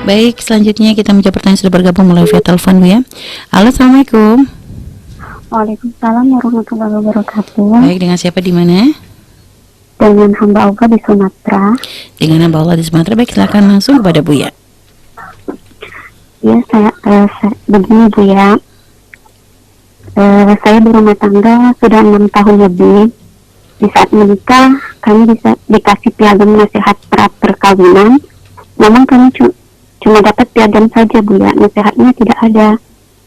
Baik, selanjutnya kita menjawab pertanyaan sudah bergabung melalui via telepon Bu ya. Halo, Assalamualaikum. Waalaikumsalam warahmatullahi wabarakatuh. Baik, dengan siapa di mana? Dengan hamba Allah di Sumatera. Dengan hamba Allah di Sumatera. Baik, silakan langsung kepada Bu ya. Ya, saya begini Bu ya. Saya berumah tangga sudah 6 tahun lebih. Di saat menikah, kami bisa dikasih piagam nasihat perkawinan. Namun kami cuma dapat piagam saja Bu ya. Nasihatnya tidak ada.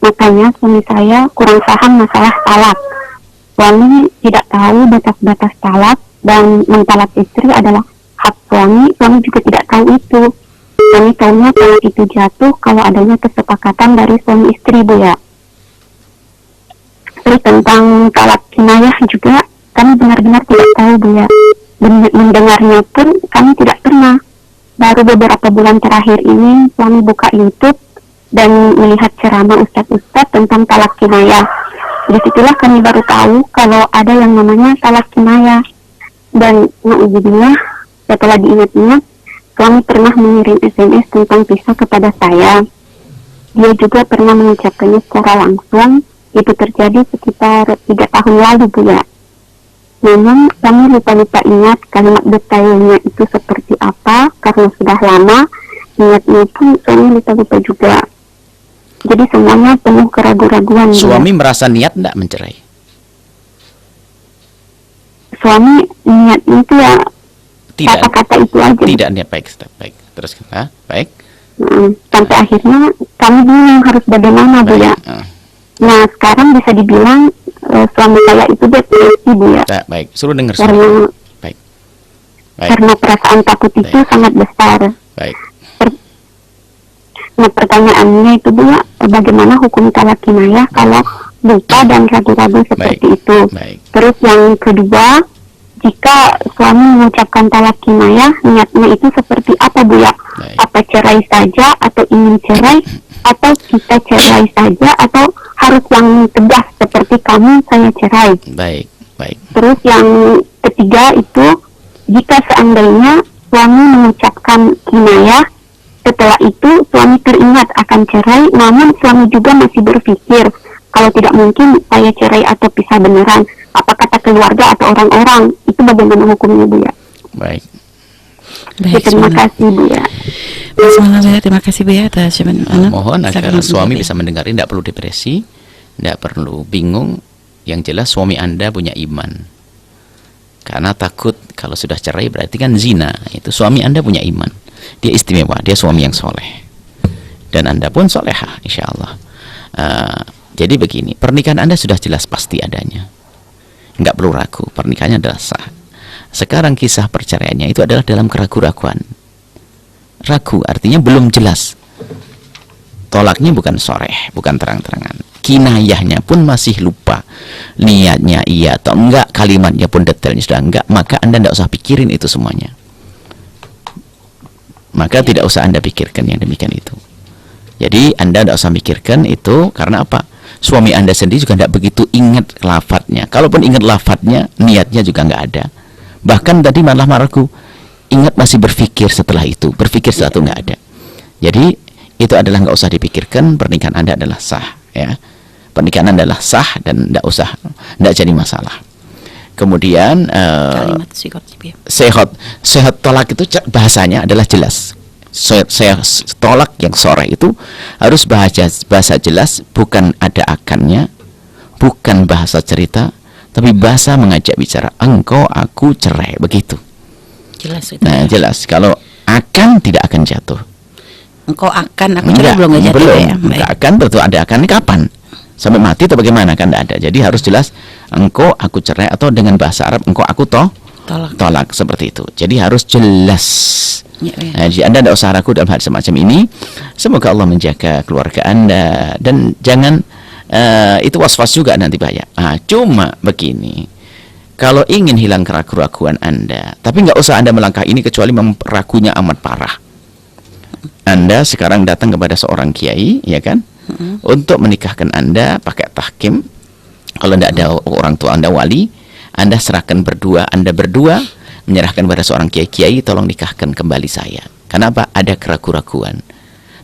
Makanya suami saya kurang paham masalah talak. Suami tidak tahu batas-batas talak dan mentalak istri adalah hak suami. Suami juga tidak tahu itu. Suami tahunya talak itu jatuh kalau adanya kesepakatan dari suami istri Bu ya. Terus tentang talak kinayah juga kami benar-benar tidak tahu Bu ya. Mendengarnya pun kami tidak pernah. Baru beberapa bulan terakhir ini suami buka YouTube dan melihat ceramah ustadz-ustadz tentang talak kinayah. Disitulah kami baru tahu kalau ada yang namanya talak kinayah. Dan na'udzubillah, setelah diingat-ingat, suami pernah mengirim SMS tentang pisah kepada saya. Dia juga pernah mengucapkannya secara langsung. Itu terjadi sekitar 3 tahun lalu Bu ya. Namun kami lupa-lupa ingat kalimat detailnya itu seperti apa karena sudah lama. Ingatnya pun suami lupa-lupa juga. Jadi semuanya penuh keraguan-raguan. Suami merasa niat tidak mencerai? Suami niat itu ya kata-kata itu aja. Tidak niat, baik. Terus baik. Sampai akhirnya kami bingung harus bagaimana Bu ya. Nah sekarang bisa dibilang suami saya itu depresi Bu ya. Baik, suruh dengar. Baik. Karena perasaan takut itu sangat besar. Baik. Nah pertanyaannya itu Bu ya, bagaimana hukum talak kinayah kalau lupa dan ragu-ragu seperti itu. Terus yang kedua, jika suami mengucapkan talak kinayah, niatnya itu seperti apa Bu ya? Apa cerai saja atau ingin cerai, atau kita cerai saja, atau harus yang tegas seperti kamu saya cerai. Baik. Terus yang ketiga itu, jika seandainya suami mengucapkan kinayah, setelah itu suami teringat akan cerai, namun suami juga masih berpikir kalau tidak mungkin saya cerai atau pisah beneran, apa kata keluarga atau orang-orang, itu bagaimana hukumnya Bu ya? Baik, terima kasih Bu ya. Terima kasih Bu ya atas jawaban. Mohon agar suami bisa mendengar ini, tidak perlu depresi, tidak perlu bingung. Yang jelas suami Anda punya iman. Karena takut kalau sudah cerai berarti kan zina. Itu suami Anda punya iman. Dia istimewa, dia suami yang soleh. Dan Anda pun solehah, insya Allah. Jadi begini, pernikahan Anda sudah jelas pasti adanya. Nggak perlu ragu, pernikahannya adalah sah. Sekarang kisah perceraiannya itu adalah dalam keraguan-raguan. Ragu artinya belum jelas. Tolaknya bukan soreh, bukan terang-terangan. Kinayahnya pun masih lupa. Niatnya iya atau enggak, kalimatnya pun detailnya sudah enggak, maka Anda tidak usah pikirin itu semuanya. Maka tidak usah Anda pikirkan yang demikian itu. Jadi Anda tidak usah mikirkan itu, karena apa? Suami Anda sendiri juga tidak begitu ingat lafadznya. Kalaupun ingat lafadznya, niatnya juga nggak ada. Bahkan tadi malah maraku, ingat masih berpikir setelah itu, berpikir setelah itu nggak ada. Jadi itu adalah nggak usah dipikirkan, pernikahan Anda adalah sah, ya. Pernikahan Anda adalah sah dan nggak jadi masalah. Kemudian kalimat sehat tolak itu bahasanya adalah jelas. Tolak yang sore itu harus bahasa jelas, bukan ada akannya, bukan bahasa cerita, tapi bahasa mengajak bicara. Engkau aku cerai, begitu. Jelas itu. Nah jelas, kalau akan tidak akan jatuh. Engkau akan aku cerai belum jatuh ya. Enggak akan, tentu ada akan, ini kapan? Sampai mati atau bagaimana, kan tidak ada. Jadi harus jelas, engkau aku cerai, atau dengan bahasa Arab engkau aku tolak, seperti itu. Jadi harus jelas. Nah, jadi Anda tidak usah ragu dalam hal semacam ini. Semoga Allah menjaga keluarga Anda, dan jangan itu was-was juga nanti bahaya. Cuma begini, kalau ingin hilang keraguan Anda, tapi nggak usah Anda melangkah ini kecuali ragunya amat parah. Anda sekarang datang kepada seorang kiai, ya kan? Untuk menikahkan Anda pakai tahkim. Kalau tidak ada orang tua Anda wali, Anda serahkan berdua, Anda berdua menyerahkan pada seorang kiai, tolong nikahkan kembali saya. Kenapa? Ada keraguan-raguan.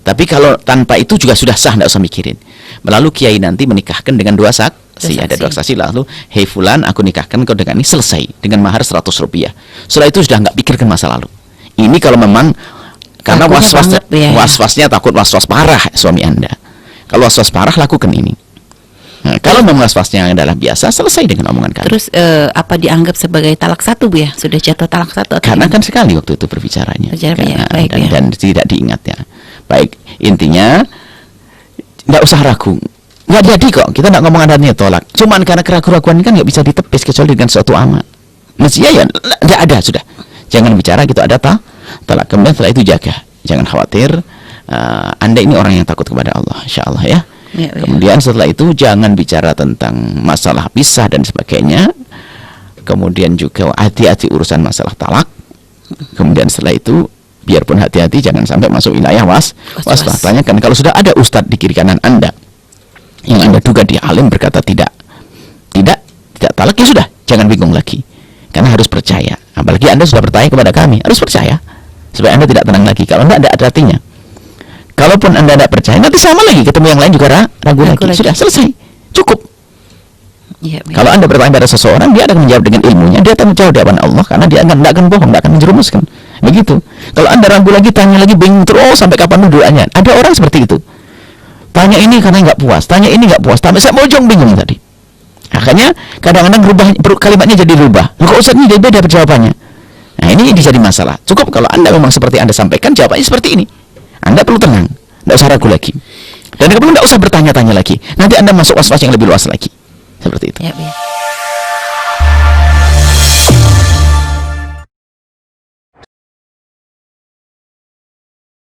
Tapi kalau tanpa itu juga sudah sah, tidak usah mikirin. Lalu kiai nanti menikahkan dengan dua saksi. Ada dua saksi, lalu hei fulan, aku nikahkan kau dengan ini, selesai dengan mahar 100 rupiah. Setelah itu sudah nggak pikirkan masa lalu. Ini kalau memang karena was-wasnya takut was-was parah suami Anda. Kalau was-was parah, lakukan ini. Nah, kalau memang was-wasnya adalah biasa, selesai dengan omongan kami. Terus apa dianggap sebagai talak satu, Bu ya? Sudah jatuh talak satu? Karena kan sekali waktu itu berbicaranya. Baik, dan tidak diingat ya. Baik, intinya nggak usah ragu. Nggak jadi kok, kita nggak ngomong adanya tolak. Cuman karena keraguan-keraguan ini kan nggak bisa ditepis kecuali dengan suatu amal. Mestinya ya nggak ada, sudah. Jangan bicara gitu ada tolak. Kemudian setelah itu jaga, jangan khawatir. Anda ini orang yang takut kepada Allah, insya Allah ya. Kemudian setelah itu jangan bicara tentang masalah pisah dan sebagainya. Kemudian juga hati-hati urusan masalah talak. Kemudian setelah itu biarpun hati-hati jangan sampai masuk wilayah was-was. Tanyakan kalau sudah ada ustadz di kiri kanan Anda yang Anda duga dia alim berkata tidak talak, ya sudah, jangan bingung lagi. Karena harus percaya. Apalagi Anda sudah bertanya kepada kami, harus percaya supaya Anda tidak tenang lagi. Kalau Anda ada artinya. Kalaupun Anda tidak percaya, nanti sama lagi, ketemu yang lain juga ragu lagi. Sudah selesai, cukup. Kalau Anda bertanya pada seseorang, dia akan menjawab dengan ilmunya, dia akan menjawab di hadapan Allah, karena dia tidak akan bohong, tidak akan menjerumuskan. Begitu. Kalau Anda ragu lagi, tanya lagi, bingung terus sampai kapan doanya. Ada orang seperti itu. Tanya ini karena nggak puas, tanya ini nggak puas, sampai saya mojong bingung tadi. Akhirnya kadang-kadang kalimatnya jadi rubah. Kok Ustaz ini beda jawabannya? Nah, ini jadi masalah. Cukup kalau Anda memang seperti Anda sampaikan, jawabannya seperti ini. Anda perlu tenang, tidak usah ragu lagi. Dan kemudian tidak usah bertanya-tanya lagi. Nanti Anda masuk was-was yang lebih luas lagi. Seperti itu.